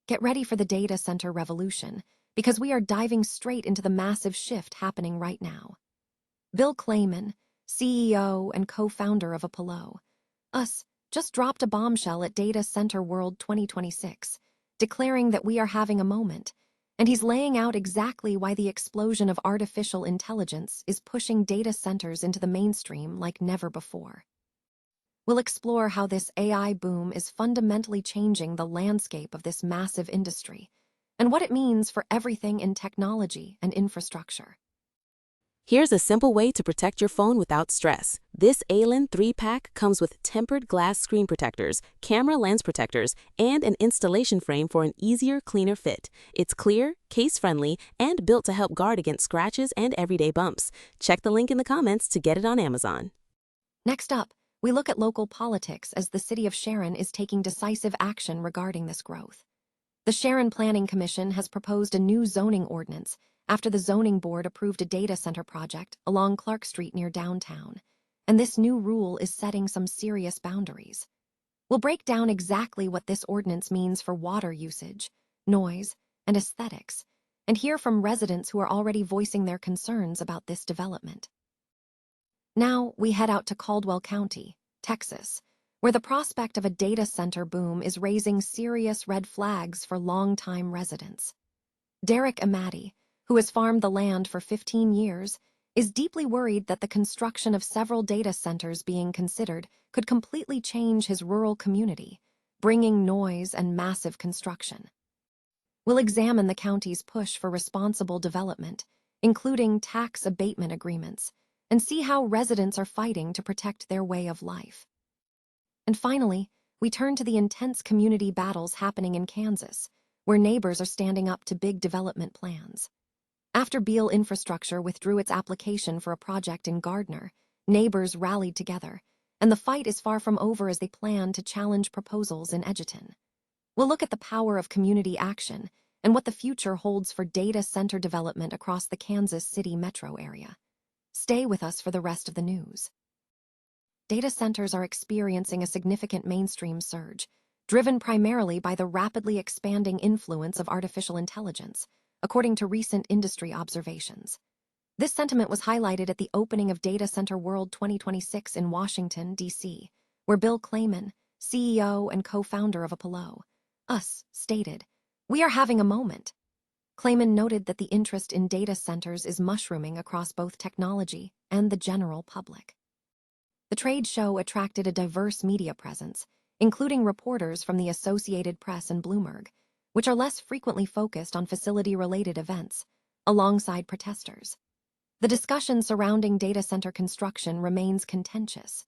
Get ready for the data center revolution, because we are diving straight into the massive shift happening right now. Bill Clayman, CEO and co-founder of Apollo, Us, just dropped a bombshell at Data Center World 2026, declaring that we are having a moment, and he's laying out exactly why the explosion of artificial intelligence is pushing data centers into the mainstream like never before. We'll explore how this AI boom is fundamentally changing the landscape of this massive industry, and what it means for everything in technology and infrastructure. Here's a simple way to protect your phone without stress. This ALEN 3-pack comes with tempered glass screen protectors, camera lens protectors, and an installation frame for an easier, cleaner fit. It's clear, case-friendly, and built to help guard against scratches and everyday bumps. Check the link in the comments to get it on Amazon. Next up, we look at local politics as the city of Sharon is taking decisive action regarding this growth. The Sharon Planning Commission has proposed a new zoning ordinance after the zoning board approved a data center project along Clark Street near downtown, and this new rule is setting some serious boundaries. We'll break down exactly what this ordinance means for water usage, noise, and aesthetics, and hear from residents who are already voicing their concerns about this development. Now we head out to Caldwell County, Texas, where the prospect of a data center boom is raising serious red flags for longtime residents. Derek Amati, who has farmed the land for 15 years, is deeply worried that the construction of several data centers being considered could completely change his rural community, bringing noise and massive construction. We'll examine the county's push for responsible development, including tax abatement agreements, and see how residents are fighting to protect their way of life. And finally, we turn to the intense community battles happening in Kansas, where neighbors are standing up to big development plans. After Beale Infrastructure withdrew its application for a project in Gardner, neighbors rallied together, and the fight is far from over as they plan to challenge proposals in Edgerton. We'll look at the power of community action and what the future holds for data center development across the Kansas City metro area. Stay with us for the rest of the news. Data centers are experiencing a significant mainstream surge, driven primarily by the rapidly expanding influence of artificial intelligence, according to recent industry observations. This sentiment was highlighted at the opening of Data Center World 2026 in Washington, D.C., where Bill Clayman, CEO and co-founder of Apollo, Us, stated, "We are having a moment." Clayman noted that the interest in data centers is mushrooming across both technology and the general public. The trade show attracted a diverse media presence, including reporters from the Associated Press and Bloomberg, which are less frequently focused on facility-related events, alongside protesters. The discussion surrounding data center construction remains contentious.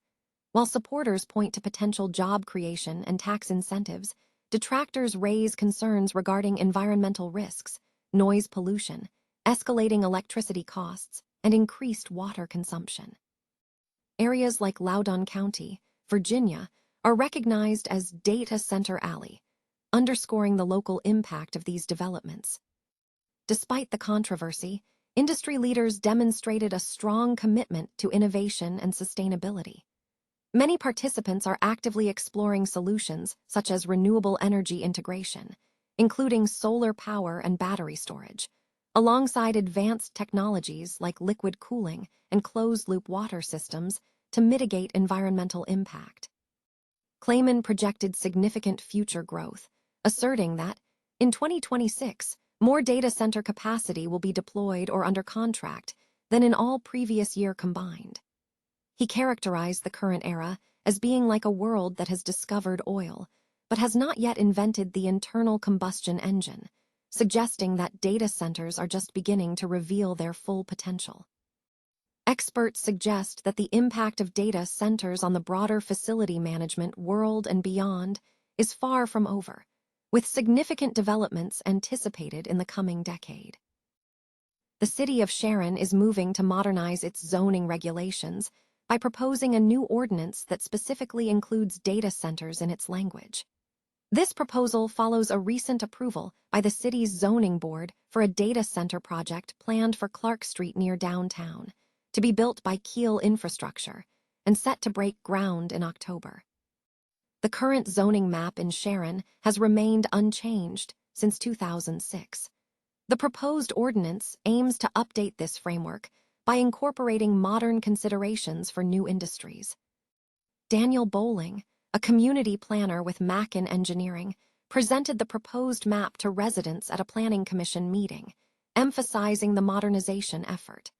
While supporters point to potential job creation and tax incentives, detractors raise concerns regarding environmental risks, noise pollution, escalating electricity costs, and increased water consumption. Areas like Loudoun County, Virginia, are recognized as Data Center Alley, underscoring the local impact of these developments. Despite the controversy, industry leaders demonstrated a strong commitment to innovation and sustainability. Many participants are actively exploring solutions such as renewable energy integration, including solar power and battery storage, alongside advanced technologies like liquid cooling and closed-loop water systems to mitigate environmental impact. Clayman projected significant future growth, asserting that, in 2026, more data center capacity will be deployed or under contract than in all previous year combined. He characterized the current era as being like a world that has discovered oil, but has not yet invented the internal combustion engine, suggesting that data centers are just beginning to reveal their full potential. Experts suggest that the impact of data centers on the broader facility management world and beyond is far from over, with significant developments anticipated in the coming decade. The city of Sharon is moving to modernize its zoning regulations by proposing a new ordinance that specifically includes data centers in its language. This proposal follows a recent approval by the city's zoning board for a data center project planned for Clark Street near downtown, to be built by Keel Infrastructure and set to break ground in October. The current zoning map in Sharon has remained unchanged since 2006. The proposed ordinance aims to update this framework by incorporating modern considerations for new industries. Daniel Bowling, a community planner with Mackin Engineering, presented the proposed map to residents at a planning commission meeting, emphasizing the modernization effort.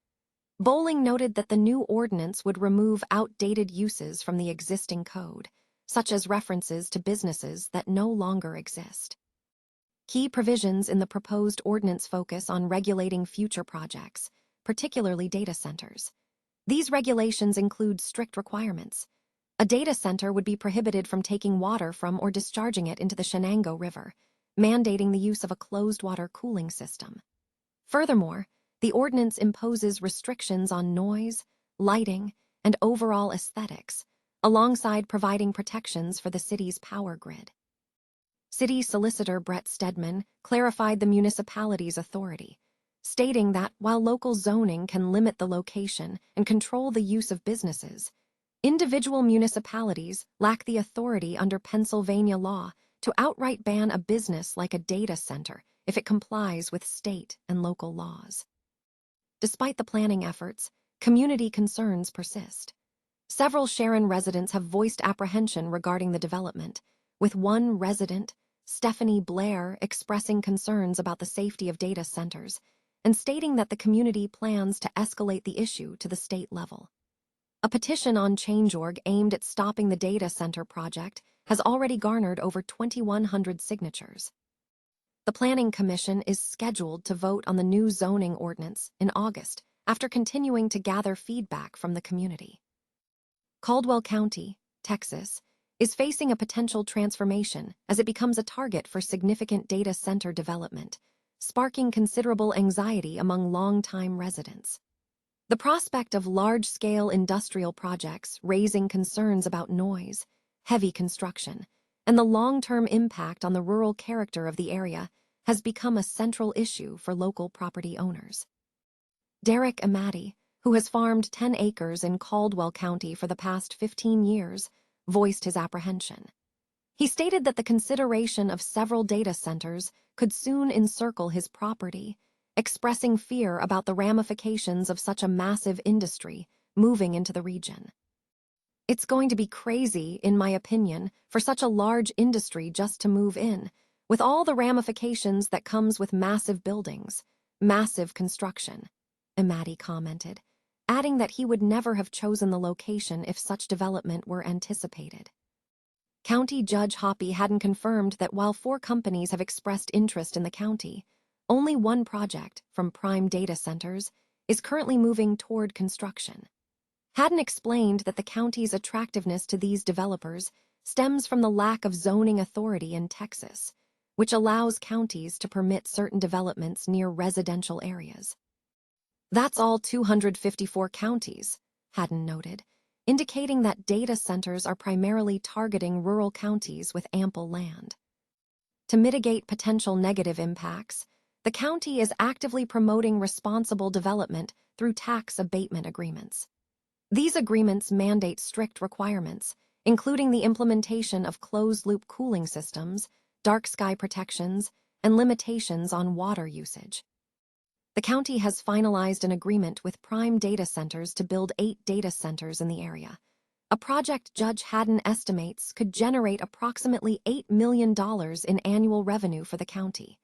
Bowling noted that the new ordinance would remove outdated uses from the existing code, such as references to businesses that no longer exist. Key provisions in the proposed ordinance focus on regulating future projects, particularly data centers. These regulations include strict requirements. A data center would be prohibited from taking water from or discharging it into the Shenango River, mandating the use of a closed-water cooling system. Furthermore, the ordinance imposes restrictions on noise, lighting, and overall aesthetics, alongside providing protections for the city's power grid. City Solicitor Brett Stedman clarified the municipality's authority, stating that while local zoning can limit the location and control the use of businesses, individual municipalities lack the authority under Pennsylvania law to outright ban a business like a data center if it complies with state and local laws. Despite the planning efforts, community concerns persist. Several Sharon residents have voiced apprehension regarding the development, with one resident, Stephanie Blair, expressing concerns about the safety of data centers and stating that the community plans to escalate the issue to the state level. A petition on Change.org aimed at stopping the data center project has already garnered over 2,100 signatures. The Planning Commission is scheduled to vote on the new zoning ordinance in August after continuing to gather feedback from the community. Caldwell County, Texas, is facing a potential transformation as it becomes a target for significant data center development, sparking considerable anxiety among longtime residents. The prospect of large-scale industrial projects raising concerns about noise, heavy construction, and the long-term impact on the rural character of the area has become a central issue for local property owners. Derek Amati, who has farmed 10 acres in Caldwell County for the past 15 years, voiced his apprehension. He stated that the consideration of several data centers could soon encircle his property, expressing fear about the ramifications of such a massive industry moving into the region. It's going to be crazy, in my opinion, for such a large industry just to move in, with all the ramifications that comes with massive buildings, massive construction, Amati commented, adding that he would never have chosen the location if such development were anticipated. County Judge Hoppy hadn't confirmed that while 4 companies have expressed interest in the county, only one project, from Prime Data Centers, is currently moving toward construction. Hadden explained that the county's attractiveness to these developers stems from the lack of zoning authority in Texas, which allows counties to permit certain developments near residential areas. That's all 254 counties, Hadden noted, indicating that data centers are primarily targeting rural counties with ample land. To mitigate potential negative impacts, the county is actively promoting responsible development through tax abatement agreements. These agreements mandate strict requirements, including the implementation of closed-loop cooling systems, dark sky protections, and limitations on water usage. The county has finalized an agreement with Prime Data Centers to build 8 data centers in the area, a project Judge Hadden estimates could generate approximately $8 million in annual revenue for the county,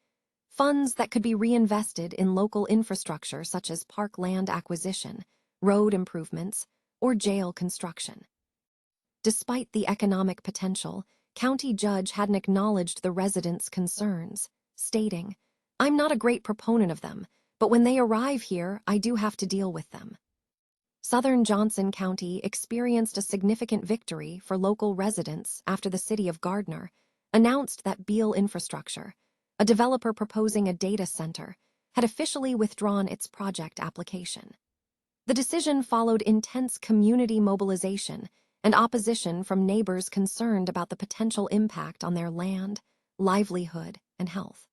funds that could be reinvested in local infrastructure such as park land acquisition, road improvements, or jail construction. Despite the economic potential, County Judge Hadden acknowledged the residents' concerns, stating, "I'm not a great proponent of them, but when they arrive here, I do have to deal with them." Southern Johnson County experienced a significant victory for local residents after the city of Gardner announced that Beale Infrastructure, a developer proposing a data center, had officially withdrawn its project application. The decision followed intense community mobilization and opposition from neighbors concerned about the potential impact on their land, livelihood, and health.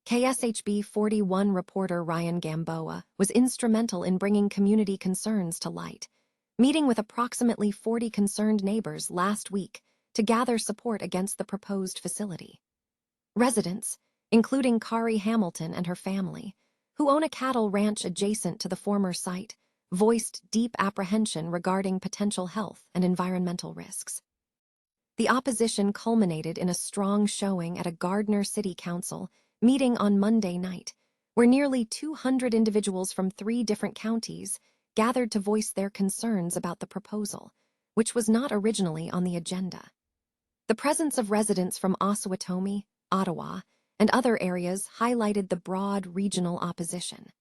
KSHB 41 reporter Ryan Gamboa was instrumental in bringing community concerns to light, meeting with approximately 40 concerned neighbors last week to gather support against the proposed facility. Residents, including Kari Hamilton and her family, who own a cattle ranch adjacent to the former site, voiced deep apprehension regarding potential health and environmental risks. The opposition culminated in a strong showing at a Gardner City Council meeting on Monday night, where nearly 200 individuals from 3 different counties gathered to voice their concerns about the proposal, which was not originally on the agenda. The presence of residents from Osawatomie, Ottawa, and other areas highlighted the broad regional opposition.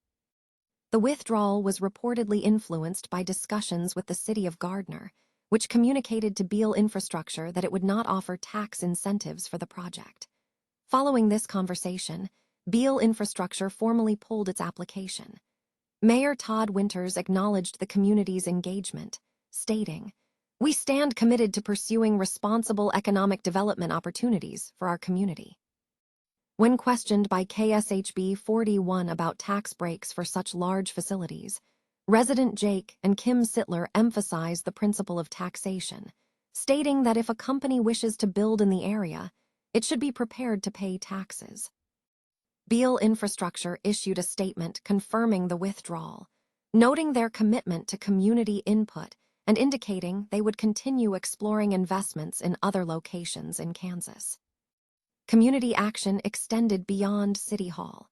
The withdrawal was reportedly influenced by discussions with the city of Gardner, which communicated to Beale Infrastructure that it would not offer tax incentives for the project. Following this conversation, Beale Infrastructure formally pulled its application. Mayor Todd Winters acknowledged the community's engagement, stating, "We stand committed to pursuing responsible economic development opportunities for our community." When questioned by KSHB 41 about tax breaks for such large facilities, resident Jake and Kim Sittler emphasized the principle of taxation, stating that if a company wishes to build in the area, it should be prepared to pay taxes. Beale Infrastructure issued a statement confirming the withdrawal, noting their commitment to community input and indicating they would continue exploring investments in other locations in Kansas. Community action extended beyond City Hall.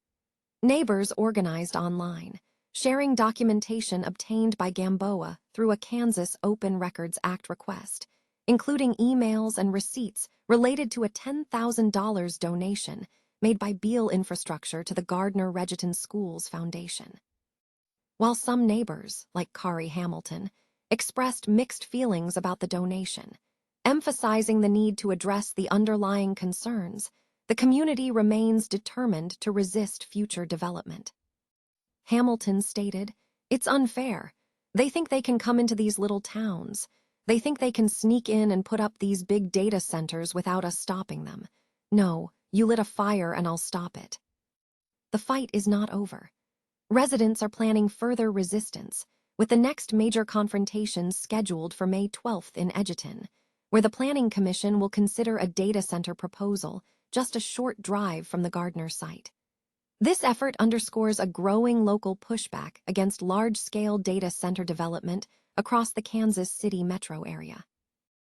Neighbors organized online, sharing documentation obtained by Gamboa through a Kansas Open Records Act request, including emails and receipts related to a $10,000 donation made by Beale Infrastructure to the Gardner Regeton Schools Foundation. While some neighbors, like Kari Hamilton, expressed mixed feelings about the donation, emphasizing the need to address the underlying concerns, the community remains determined to resist future development. Hamilton stated, "It's unfair. They think they can come into these little towns. They think they can sneak in and put up these big data centers without us stopping them. No, you lit a fire and I'll stop it." The fight is not over. Residents are planning further resistance, with the next major confrontation scheduled for May 12th in Edgerton, where the Planning Commission will consider a data center proposal just a short drive from the Gardner site. This effort underscores a growing local pushback against large-scale data center development across the Kansas City metro area.